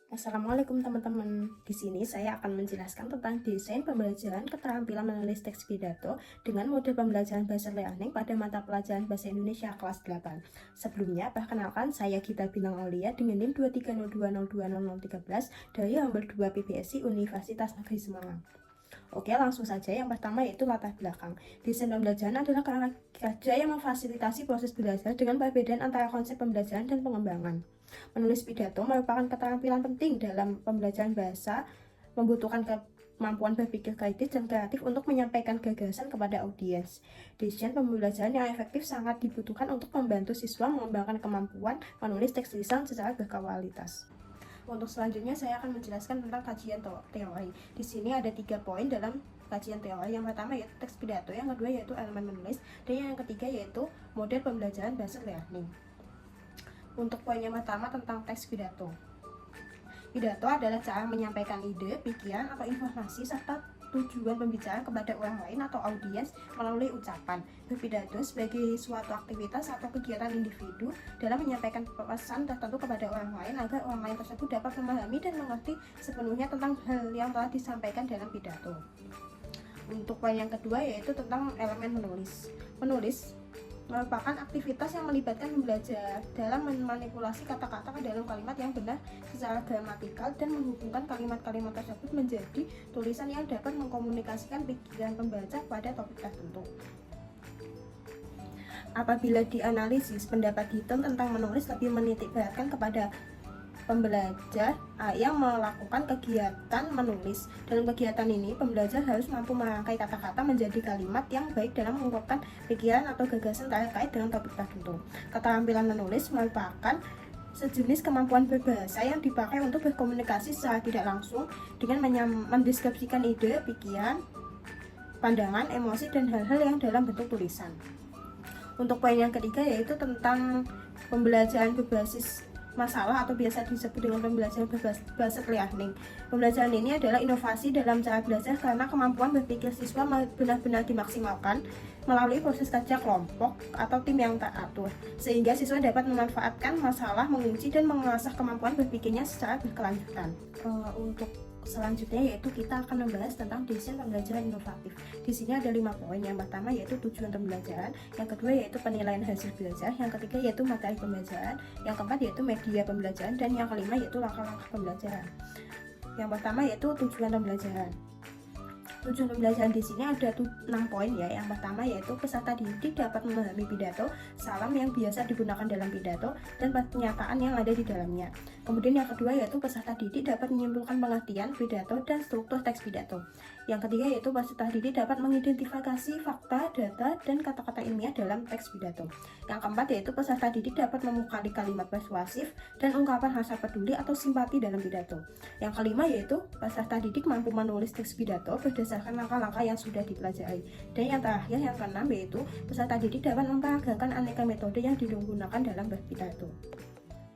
Assalamualaikum teman-teman. Di sini saya akan menjelaskan tentang desain pembelajaran keterampilan menulis teks pidato dengan model pembelajaran bahasa learning pada mata pelajaran bahasa Indonesia kelas 8. Sebelumnya, perkenalkan saya Gita Bintang Aulia dengan NIM 230202013 dari Hambal 2 PBSI Universitas Negeri Semarang. Oke, langsung saja. Yang pertama yaitu latar belakang. Desain pembelajaran adalah kerja yang memfasilitasi proses belajar dengan perbedaan antara konsep pembelajaran dan pengembangan. Menulis pidato merupakan keterampilan penting dalam pembelajaran bahasa, membutuhkan kemampuan berpikir kritis dan kreatif untuk menyampaikan gagasan kepada audiens. Desain pembelajaran yang efektif sangat dibutuhkan untuk membantu siswa mengembangkan kemampuan menulis teks lisan secara berkualitas. Untuk selanjutnya saya akan menjelaskan tentang kajian teori. Di sini ada 3 poin dalam kajian teori. Yang pertama yaitu teks pidato, yang kedua yaitu elemen menulis, dan yang ketiga yaitu model pembelajaran bahasa learning. Untuk poin yang pertama tentang teks pidato. Pidato adalah cara menyampaikan ide, pikiran, atau informasi serta tujuan pembicaraan kepada orang lain atau audiens melalui ucapan. Berpidato sebagai suatu aktivitas atau kegiatan individu dalam menyampaikan pesan tertentu kepada orang lain agar orang lain tersebut dapat memahami dan mengerti sepenuhnya tentang hal yang telah disampaikan dalam pidato. Untuk poin yang kedua yaitu tentang elemen menulis. Menulis merupakan aktivitas yang melibatkan belajar dalam memanipulasi kata-kata ke dalam kalimat yang benar secara gramatikal dan menghubungkan kalimat-kalimat tersebut menjadi tulisan yang dapat mengkomunikasikan pikiran pembaca pada topik tertentu. Apabila dianalisis, pendapat Hinton tentang menulis lebih menitikberatkan kepada pembelajar yang melakukan kegiatan menulis. Dalam kegiatan ini, pembelajar harus mampu merangkai kata-kata menjadi kalimat yang baik dalam mengungkapkan pikiran atau gagasan terkait dengan topik tertentu. Keterampilan menulis merupakan sejenis kemampuan berbahasa yang dipakai untuk berkomunikasi secara tidak langsung dengan mendeskripsikan ide, pikiran, pandangan, emosi, dan hal-hal yang dalam bentuk tulisan. Untuk poin yang ketiga yaitu tentang pembelajaran berbasis masalah atau biasa disebut dengan pembelajaran bahasa learning. Pembelajaran ini adalah inovasi dalam cara belajar karena kemampuan berpikir siswa benar-benar dimaksimalkan melalui proses kerja kelompok atau tim yang teratur, sehingga siswa dapat memanfaatkan masalah, menguji, dan mengasah kemampuan berpikirnya secara berkelanjutan. Untuk selanjutnya yaitu kita akan membahas tentang desain pembelajaran inovatif. Di sini ada 5 poin. Yang pertama yaitu tujuan pembelajaran, yang kedua yaitu penilaian hasil belajar, yang ketiga yaitu materi pembelajaran, yang keempat yaitu media pembelajaran, dan yang kelima yaitu langkah-langkah pembelajaran. Yang pertama yaitu tujuan pembelajaran. Tujuan pembelajaran di sini ada 6 poin ya. Yang pertama yaitu peserta didik dapat memahami pidato, salam yang biasa digunakan dalam pidato, dan pernyataan yang ada di dalamnya. Kemudian yang kedua yaitu peserta didik dapat menyimpulkan pengertian pidato dan struktur teks pidato. Yang ketiga yaitu peserta didik dapat mengidentifikasi fakta, data, dan kata-kata ilmiah dalam teks pidato. Yang keempat yaitu peserta didik dapat memukali kalimat persuasif dan ungkapan rasa peduli atau simpati dalam pidato. Yang kelima yaitu peserta didik mampu menulis teks pidato berdasarkan langkah-langkah yang sudah dipelajari. Dan yang terakhir, yang keenam yaitu peserta didik dapat memperagakan aneka metode yang digunakan dalam berpidato.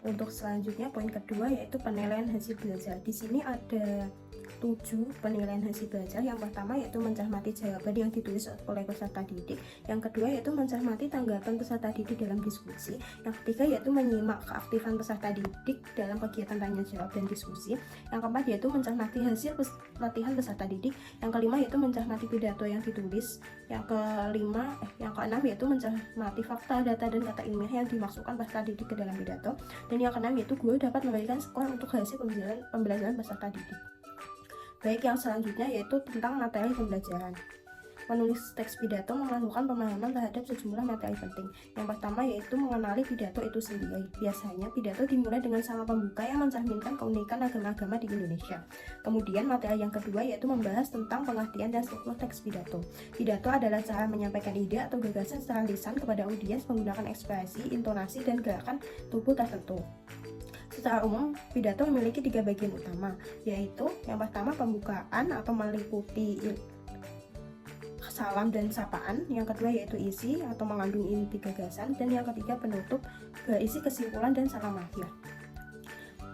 Untuk selanjutnya poin kedua yaitu penilaian hasil belajar. Di sini ada 7 penilaian hasil belajar. Yang pertama yaitu mencermati jawaban yang ditulis oleh peserta didik. Yang kedua yaitu mencermati tanggapan peserta didik dalam diskusi. Yang ketiga yaitu menyimak keaktifan peserta didik dalam kegiatan tanya jawab dan diskusi. Yang keempat yaitu mencermati hasil latihan peserta didik. Yang kelima yaitu mencermati pidato yang ditulis. Yang keenam yaitu mencermati fakta, data, dan kata ilmiah yang dimasukkan peserta didik ke dalam pidato. Dan yang keenam yaitu guru dapat memberikan skor untuk hasil pembelajaran peserta didik. Baik, yang selanjutnya yaitu tentang materi pembelajaran. Menulis teks pidato melakukan pemahaman terhadap sejumlah materi penting. Yang pertama yaitu mengenali pidato itu sendiri. Biasanya pidato dimulai dengan sama pembuka yang mencerminkan keunikan agama-agama di Indonesia. Kemudian materi yang kedua yaitu membahas tentang pengertian dan struktur teks pidato. Pidato adalah cara menyampaikan ide atau gagasan secara lisan kepada audiens menggunakan ekspresi, intonasi, dan gerakan tubuh tertentu. Secara umum, pidato memiliki 3 bagian utama, yaitu yang pertama pembukaan atau meliputi salam dan sapaan, yang kedua yaitu isi atau mengandung inti gagasan, dan yang ketiga penutup berisi kesimpulan dan salam akhir.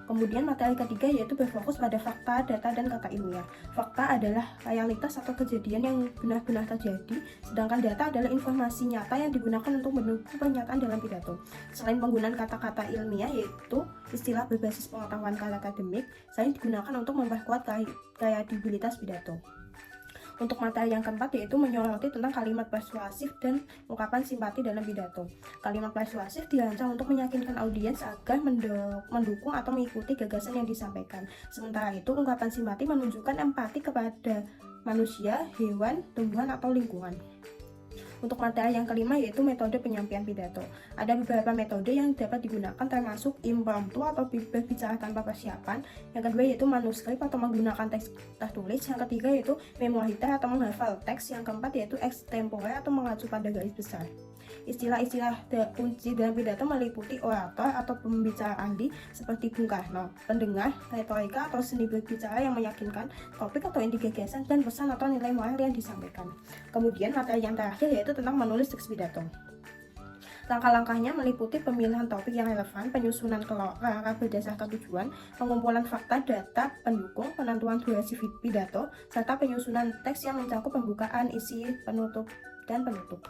Kemudian materi ketiga yaitu berfokus pada fakta, data, dan kata ilmiah. Fakta adalah realitas atau kejadian yang benar-benar terjadi, sedangkan data adalah informasi nyata yang digunakan untuk mendukung pernyataan dalam pidato. Selain penggunaan kata-kata ilmiah yaitu istilah berbasis pengetahuan akademik, selain digunakan untuk memperkuat kredibilitas pidato. Untuk materi yang keempat yaitu menyoroti tentang kalimat persuasif dan ungkapan simpati dalam pidato. Kalimat persuasif dirancang untuk meyakinkan audiens agar mendukung atau mengikuti gagasan yang disampaikan. Sementara itu, ungkapan simpati menunjukkan empati kepada manusia, hewan, tumbuhan, atau lingkungan. Untuk materi yang kelima yaitu metode penyampaian pidato. Ada beberapa metode yang dapat digunakan termasuk impromptu atau berbicara tanpa persiapan. Yang kedua yaitu manuskrip atau menggunakan teks tertulis. Yang ketiga yaitu memoiter atau menghafal teks. Yang keempat yaitu extempore atau mengacu pada garis besar. Istilah-istilah kunci dalam pidato meliputi orator atau pembicara ahli seperti Bung Karno, pendengar, retorika atau seni berbicara yang meyakinkan, topik atau inti gagasan, dan pesan atau nilai moral yang disampaikan. Kemudian materi yang terakhir yaitu tentang menulis teks pidato. Langkah-langkahnya meliputi pemilihan topik yang relevan, penyusunan kelompok berdasarkan tujuan, pengumpulan fakta data pendukung, penentuan durasi pidato, serta penyusunan teks yang mencakup pembukaan, isi, penutup, dan penutup.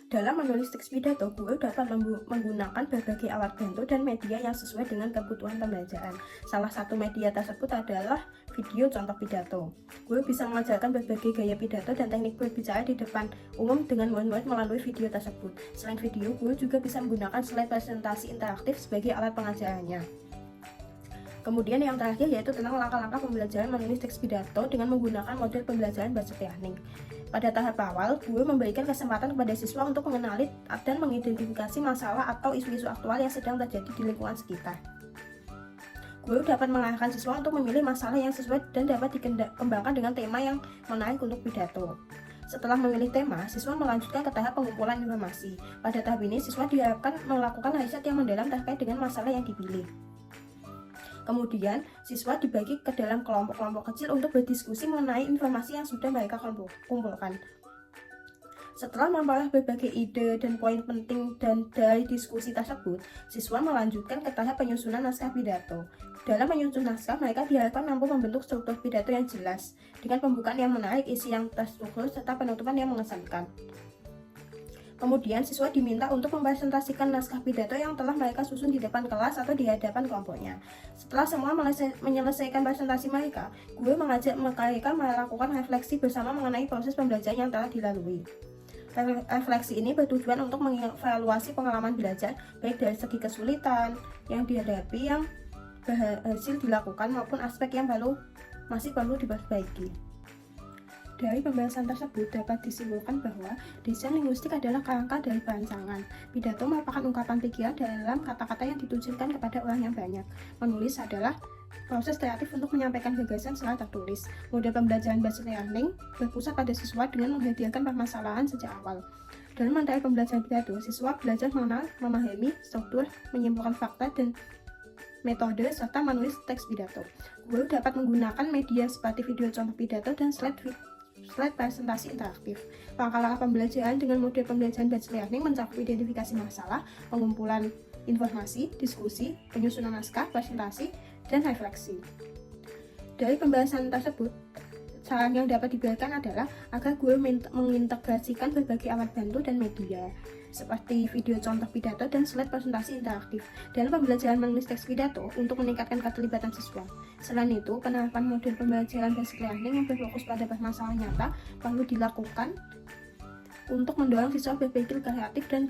Dalam menulis teks pidato, guru dapat menggunakan berbagai alat bantu dan media yang sesuai dengan kebutuhan pembelajaran. Salah satu media tersebut adalah video contoh pidato. Guru bisa mengajarkan berbagai gaya pidato dan teknik berbicara di depan umum dengan murid-murid melalui video tersebut. Selain video, guru juga bisa menggunakan slide presentasi interaktif sebagai alat pengajarannya. Kemudian yang terakhir yaitu tentang langkah-langkah pembelajaran menulis teks pidato dengan menggunakan model pembelajaran bahasa teknik. Pada tahap awal, guru memberikan kesempatan kepada siswa untuk mengenali dan mengidentifikasi masalah atau isu-isu aktual yang sedang terjadi di lingkungan sekitar. Guru dapat mengarahkan siswa untuk memilih masalah yang sesuai dan dapat dikembangkan dengan tema yang menarik untuk pidato. Setelah memilih tema, siswa melanjutkan ke tahap pengumpulan informasi. Pada tahap ini, siswa diharapkan melakukan riset yang mendalam terkait dengan masalah yang dipilih. Kemudian, siswa dibagi ke dalam kelompok-kelompok kecil untuk berdiskusi mengenai informasi yang sudah mereka kumpulkan. Setelah memperoleh berbagai ide dan poin penting dari diskusi tersebut, siswa melanjutkan ke tahap penyusunan naskah pidato. Dalam menyusun naskah, mereka diharapkan mampu membentuk struktur pidato yang jelas, dengan pembukaan yang menarik, isi yang terstruktur, serta penutupan yang mengesankan. Kemudian, siswa diminta untuk mempresentasikan naskah pidato yang telah mereka susun di depan kelas atau di hadapan kelompoknya. Setelah semua menyelesaikan presentasi mereka, guru mengajak mereka melakukan refleksi bersama mengenai proses pembelajaran yang telah dilalui. Refleksi ini bertujuan untuk mengevaluasi pengalaman belajar, baik dari segi kesulitan yang dihadapi yang berhasil dilakukan maupun aspek yang masih perlu diperbaiki. Dari pembahasan tersebut dapat disimpulkan bahwa desain linguistik adalah kerangka dari perancangan. Pidato merupakan ungkapan pikiran dalam kata-kata yang ditujukan kepada orang yang banyak. Menulis adalah proses kreatif untuk menyampaikan gagasan secara tertulis. Model pembelajaran basic learning berpusat pada siswa dengan menghadirkan permasalahan sejak awal. Dalam materi pembelajaran pidato, siswa belajar mengenal, memahami struktur, menyimpulkan fakta dan metode, serta menulis teks pidato. Guru dapat menggunakan media seperti video contoh pidato dan slide presentasi interaktif. Langkah-langkah pembelajaran dengan model pembelajaran basic learning mencakup identifikasi masalah, pengumpulan informasi, diskusi, penyusunan naskah, presentasi, dan refleksi. Dari pembahasan tersebut, saran yang dapat diberikan adalah agar guru mengintegrasikan berbagai alat bantu dan media seperti video contoh pidato dan slide presentasi interaktif dalam pembelajaran menulis teks pidato untuk meningkatkan keterlibatan siswa. Selain itu, penerapan model pembelajaran basic learning yang berfokus pada permasalahan nyata perlu dilakukan untuk mendorong siswa berpikir kreatif dan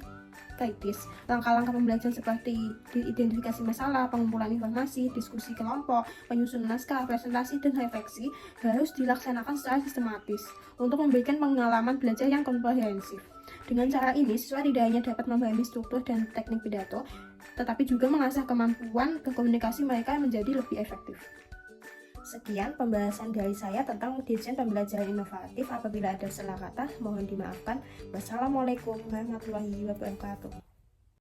kritis. Langkah-langkah pembelajaran seperti identifikasi masalah, pengumpulan informasi, diskusi kelompok, penyusunan naskah, presentasi, dan refleksi harus dilaksanakan secara sistematis untuk memberikan pengalaman belajar yang komprehensif. Dengan cara ini, siswa tidak hanya dapat memahami struktur dan teknik pidato, tetapi juga mengasah kemampuan berkomunikasi mereka menjadi lebih efektif. Sekian pembahasan dari saya tentang desain pembelajaran inovatif. Apabila ada salah kata, mohon dimaafkan. Wassalamualaikum warahmatullahi wabarakatuh.